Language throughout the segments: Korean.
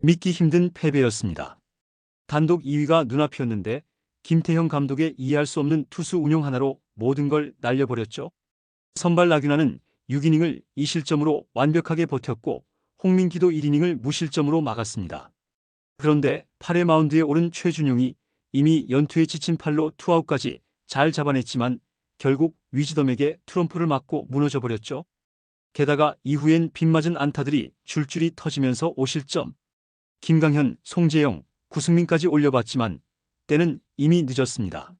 믿기 힘든 패배였습니다. 단독 2위가 눈앞이었는데 김태형 감독의 이해할 수 없는 투수 운용 하나로 모든 걸 날려버렸죠. 선발 나균아는 6이닝을 2실점으로 완벽하게 버텼고 홍민기도 1이닝을 무실점으로 막았습니다. 그런데 8회 마운드에 오른 최준용이 이미 연투에 지친 팔로 투아웃까지 잘 잡아냈지만 결국 위즈덤에게 트럼프를 맞고 무너져버렸죠. 게다가 이후엔 빗맞은 안타들이 줄줄이 터지면서 5실점. 김강현, 송재영, 구승민까지 올려봤지만 때는 이미 늦었습니다.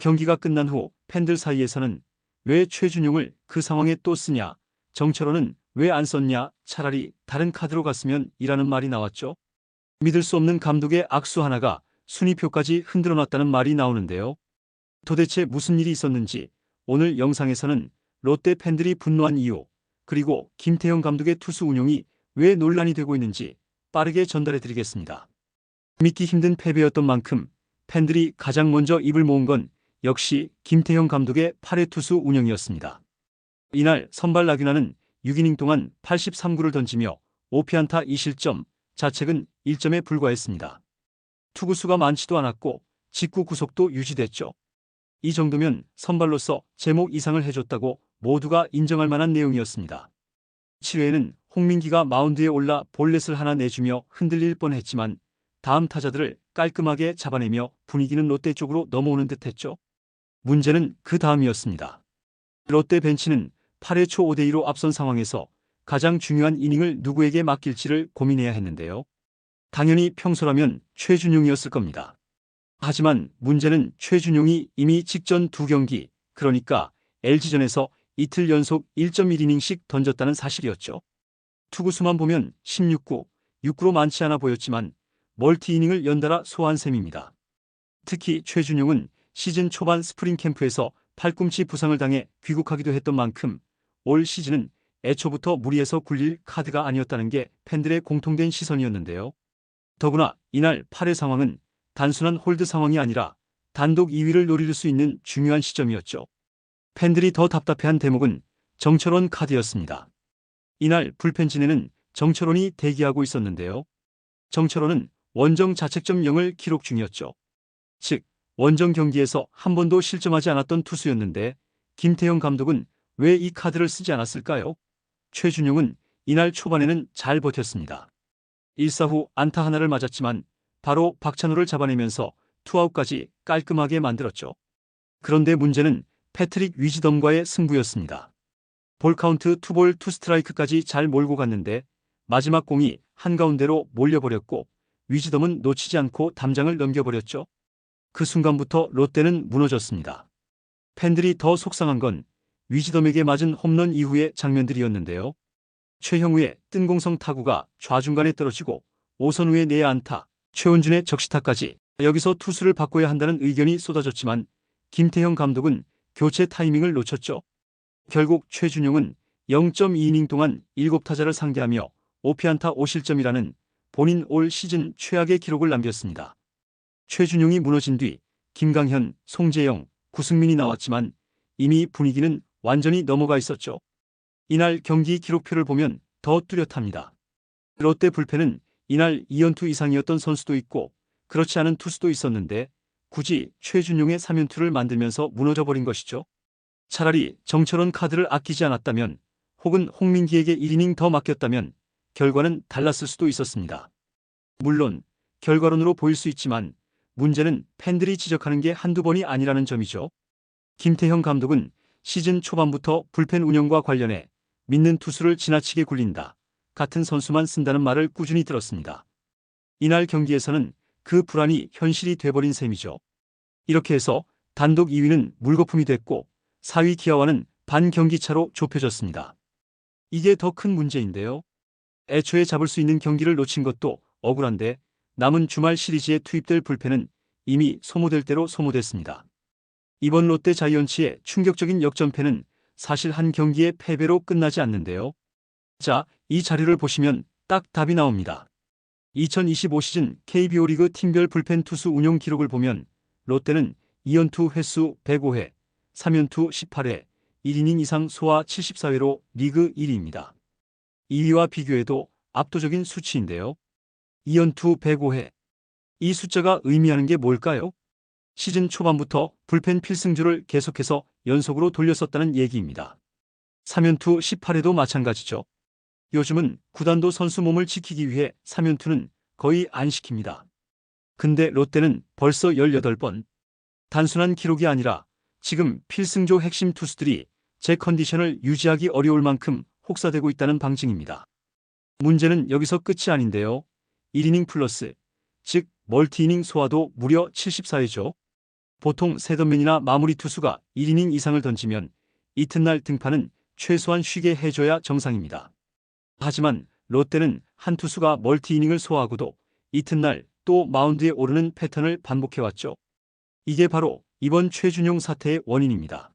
경기가 끝난 후 팬들 사이에서는 왜 최준용을 그 상황에 또 쓰냐, 정철원은 왜 안 썼냐, 차라리 다른 카드로 갔으면 이라는 말이 나왔죠. 믿을 수 없는 감독의 악수 하나가 순위표까지 흔들어놨다는 말이 나오는데요. 도대체 무슨 일이 있었는지 오늘 영상에서는 롯데 팬들이 분노한 이유, 그리고 김태형 감독의 투수 운용이 왜 논란이 되고 있는지 빠르게 전달해드리겠습니다. 믿기 힘든 패배였던 만큼 팬들이 가장 먼저 입을 모은 건 역시 김태형 감독의 8회 투수 운영이었습니다. 이날 선발 나균아는 6이닝 동안 83구를 던지며 5피안타 2실점, 자책은 1점에 불과했습니다. 투구수가 많지도 않았고 직구 구속도 유지됐죠. 이 정도면 선발로서 제목 이상을 해줬다고 모두가 인정할 만한 내용이었습니다. 7회에는 홍민기가 마운드에 올라 볼넷을 하나 내주며 흔들릴 뻔했지만 다음 타자들을 깔끔하게 잡아내며 분위기는 롯데 쪽으로 넘어오는 듯했죠. 문제는 그 다음이었습니다. 롯데 벤치는 8회 초 5대2로 앞선 상황에서 가장 중요한 이닝을 누구에게 맡길지를 고민해야 했는데요. 당연히 평소라면 최준용이었을 겁니다. 하지만 문제는 최준용이 이미 직전 2경기, 그러니까 LG전에서 이틀 연속 1.1이닝씩 던졌다는 사실이었죠. 투구수만 보면 16구, 6구로 많지 않아 보였지만 멀티이닝을 연달아 소화한 셈입니다. 특히 최준용은 시즌 초반 스프링 캠프에서 팔꿈치 부상을 당해 귀국하기도 했던 만큼 올 시즌은 애초부터 무리해서 굴릴 카드가 아니었다는 게 팬들의 공통된 시선이었는데요. 더구나 이날 8회 상황은 단순한 홀드 상황이 아니라 단독 2위를 노릴 수 있는 중요한 시점이었죠. 팬들이 더 답답해한 대목은 정철원 카드였습니다. 이날 불펜진에는 정철원이 대기하고 있었는데요. 정철원은 원정 자책점 0을 기록 중이었죠. 즉 원정 경기에서 한 번도 실점하지 않았던 투수였는데 김태형 감독은 왜 이 카드를 쓰지 않았을까요? 최준용은 이날 초반에는 잘 버텼습니다. 1사 후 안타 하나를 맞았지만 바로 박찬호를 잡아내면서 투아웃까지 깔끔하게 만들었죠. 그런데 문제는 패트릭 위즈덤과의 승부였습니다. 볼카운트 투볼 투스트라이크까지 잘 몰고 갔는데 마지막 공이 한가운데로 몰려버렸고 위즈덤은 놓치지 않고 담장을 넘겨버렸죠. 그 순간부터 롯데는 무너졌습니다. 팬들이 더 속상한 건 위즈덤에게 맞은 홈런 이후의 장면들이었는데요. 최형우의 뜬공성 타구가 좌중간에 떨어지고 오선우의 내야 안타, 최원준의 적시타까지 여기서 투수를 바꿔야 한다는 의견이 쏟아졌지만 김태형 감독은 교체 타이밍을 놓쳤죠. 결국 최준용은 0.2이닝 동안 7타자를 상대하며 5피안타 5실점이라는 본인 올 시즌 최악의 기록을 남겼습니다. 최준용이 무너진 뒤 김강현, 송재영, 구승민이 나왔지만 이미 분위기는 완전히 넘어가 있었죠. 이날 경기 기록표를 보면 더 뚜렷합니다. 롯데 불펜은 이날 2연투 이상이었던 선수도 있고 그렇지 않은 투수도 있었는데 굳이 최준용의 3연투를 만들면서 무너져버린 것이죠. 차라리 정철원 카드를 아끼지 않았다면 혹은 홍민기에게 1이닝 더 맡겼다면 결과는 달랐을 수도 있었습니다. 물론 결과론으로 보일 수 있지만 문제는 팬들이 지적하는 게 한두 번이 아니라는 점이죠. 김태형 감독은 시즌 초반부터 불펜 운영과 관련해 믿는 투수를 지나치게 굴린다, 같은 선수만 쓴다는 말을 꾸준히 들었습니다. 이날 경기에서는 그 불안이 현실이 돼버린 셈이죠. 이렇게 해서 단독 2위는 물거품이 됐고 4위 기아와는 반 경기차로 좁혀졌습니다. 이게 더 큰 문제인데요. 애초에 잡을 수 있는 경기를 놓친 것도 억울한데 남은 주말 시리즈에 투입될 불펜은 이미 소모될 대로 소모됐습니다. 이번 롯데 자이언츠의 충격적인 역전패는 사실 한 경기의 패배로 끝나지 않는데요. 자, 이 자료를 보시면 딱 답이 나옵니다. 2025 시즌 KBO 리그 팀별 불펜 투수 운용 기록을 보면 롯데는 2연투 횟수 105회, 3연투 18회, 1이닝 이상 소화 74회로 리그 1위입니다. 2위와 비교해도 압도적인 수치인데요. 2연투 105회. 이 숫자가 의미하는 게 뭘까요? 시즌 초반부터 불펜 필승조를 계속해서 연속으로 돌렸었다는 얘기입니다. 3연투 18회도 마찬가지죠. 요즘은 구단도 선수 몸을 지키기 위해 3연투는 거의 안 시킵니다. 근데 롯데는 벌써 18번. 단순한 기록이 아니라 지금 필승조 핵심 투수들이 제 컨디션을 유지하기 어려울 만큼 혹사되고 있다는 방증입니다. 문제는 여기서 끝이 아닌데요. 1이닝 플러스, 즉 멀티이닝 소화도 무려 74회죠. 보통 셋업맨이나 마무리 투수가 1이닝 이상을 던지면 이튿날 등판은 최소한 쉬게 해줘야 정상입니다. 하지만 롯데는 한 투수가 멀티이닝을 소화하고도 이튿날 또 마운드에 오르는 패턴을 반복해왔죠. 이게 바로 이번 최준용 사태의 원인입니다.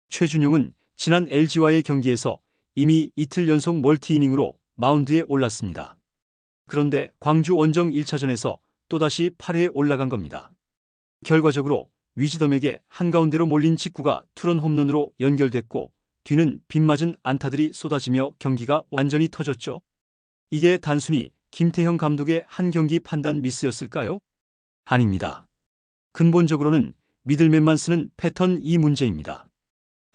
최준용은 지난 LG와의 경기에서 이미 이틀 연속 멀티이닝으로 마운드에 올랐습니다. 그런데 광주 원정 1차전에서 또다시 8회에 올라간 겁니다. 결과적으로 위즈덤에게 한가운데로 몰린 직구가 투런 홈런으로 연결됐고 뒤는 빗맞은 안타들이 쏟아지며 경기가 완전히 터졌죠. 이게 단순히 김태형 감독의 한 경기 판단 미스였을까요? 아닙니다. 근본적으로는 미들맨만 쓰는 패턴 이 문제입니다.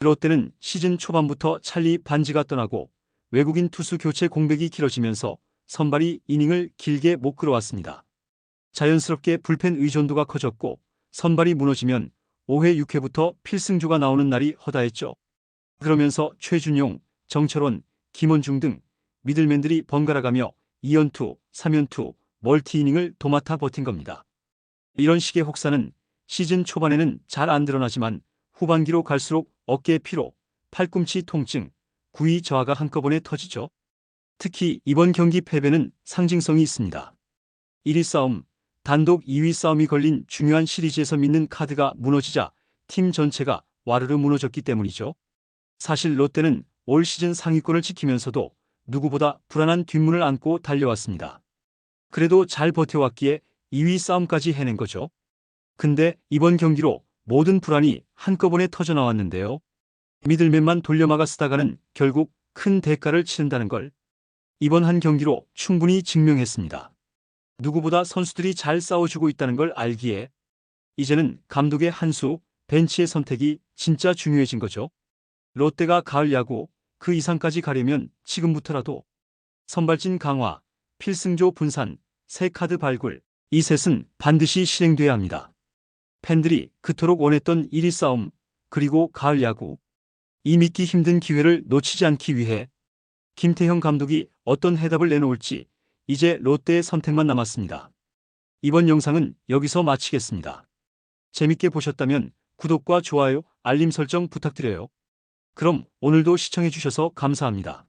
롯데는 시즌 초반부터 찰리 반지가 떠나고 외국인 투수 교체 공백이 길어지면서 선발이 이닝을 길게 못 끌어왔습니다. 자연스럽게 불펜 의존도가 커졌고 선발이 무너지면 5회 6회부터 필승조가 나오는 날이 허다했죠. 그러면서 최준용, 정철원, 김원중 등 미들맨들이 번갈아가며 2연투, 3연투, 멀티이닝을 도맡아 버틴 겁니다. 이런 식의 혹사는 시즌 초반에는 잘 안 드러나지만 후반기로 갈수록 어깨 피로, 팔꿈치 통증, 구위 저하가 한꺼번에 터지죠. 특히 이번 경기 패배는 상징성이 있습니다. 1위 싸움, 단독 2위 싸움이 걸린 중요한 시리즈에서 믿는 카드가 무너지자 팀 전체가 와르르 무너졌기 때문이죠. 사실 롯데는 올 시즌 상위권을 지키면서도 누구보다 불안한 뒷문을 안고 달려왔습니다. 그래도 잘 버텨왔기에 2위 싸움까지 해낸 거죠. 근데 이번 경기로 모든 불안이 한꺼번에 터져나왔는데요. 미들맨만 돌려막아 쓰다가는 결국 큰 대가를 치른다는 걸 이번 한 경기로 충분히 증명했습니다. 누구보다 선수들이 잘 싸워주고 있다는 걸 알기에 이제는 감독의 한 수, 벤치의 선택이 진짜 중요해진 거죠. 롯데가 가을 야구 그 이상까지 가려면 지금부터라도 선발진 강화, 필승조 분산, 새 카드 발굴, 이 셋은 반드시 실행돼야 합니다. 팬들이 그토록 원했던 1위 싸움, 그리고 가을 야구, 이 믿기 힘든 기회를 놓치지 않기 위해 김태형 감독이 어떤 해답을 내놓을지 이제 롯데의 선택만 남았습니다. 이번 영상은 여기서 마치겠습니다. 재밌게 보셨다면 구독과 좋아요, 알림 설정 부탁드려요. 그럼 오늘도 시청해주셔서 감사합니다.